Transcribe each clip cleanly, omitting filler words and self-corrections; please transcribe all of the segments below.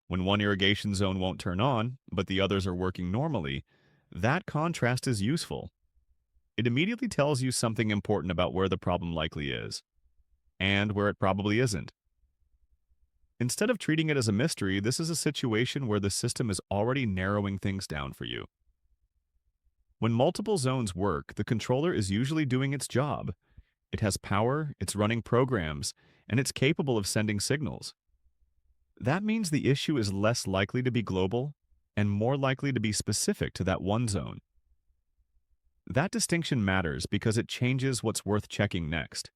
When one irrigation zone won't turn on, but the others are working normally, that contrast is useful. It immediately tells you something important about where the problem likely is, and where it probably isn't. Instead of treating it as a mystery, this is a situation where the system is already narrowing things down for you. When multiple zones work, the controller is usually doing its job. It has power, it's running programs, and it's capable of sending signals. That means the issue is less likely to be global and more likely to be specific to that one zone. That distinction matters because it changes what's worth checking next.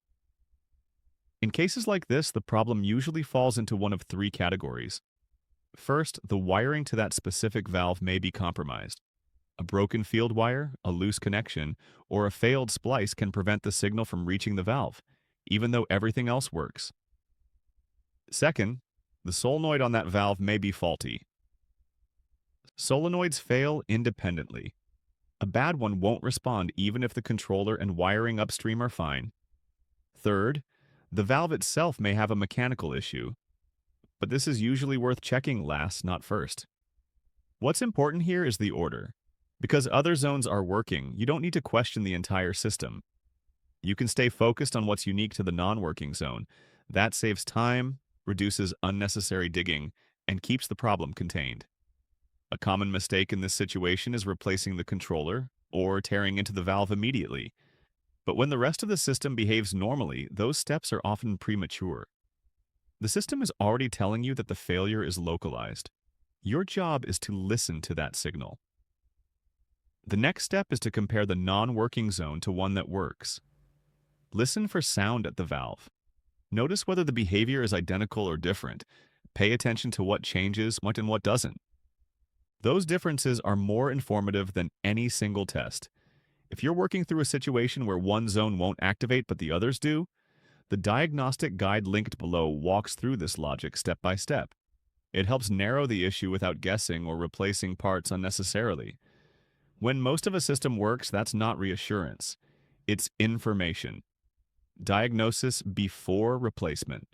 In cases like this, the problem usually falls into one of three categories. First, the wiring to that specific valve may be compromised. A broken field wire, a loose connection, or a failed splice can prevent the signal from reaching the valve, even though everything else works. Second, the solenoid on that valve may be faulty. Solenoids fail independently. A bad one won't respond even if the controller and wiring upstream are fine. Third, the valve itself may have a mechanical issue, but this is usually worth checking last, not first. What's important here is the order. Because other zones are working, you don't need to question the entire system. You can stay focused on what's unique to the non-working zone. That saves time, reduces unnecessary digging, and keeps the problem contained. A common mistake in this situation is replacing the controller or tearing into the valve immediately. But when the rest of the system behaves normally, those steps are often premature. The system is already telling you that the failure is localized. Your job is to listen to that signal. The next step is to compare the non-working zone to one that works. Listen for sound at the valve. Notice whether the behavior is identical or different. Pay attention to what changes, what and what doesn't. Those differences are more informative than any single test. If you're working through a situation where one zone won't activate but the others do, the diagnostic guide linked below walks through this logic step by step. It helps narrow the issue without guessing or replacing parts unnecessarily. When most of a system works, that's not reassurance. It's information. Diagnosis before replacement.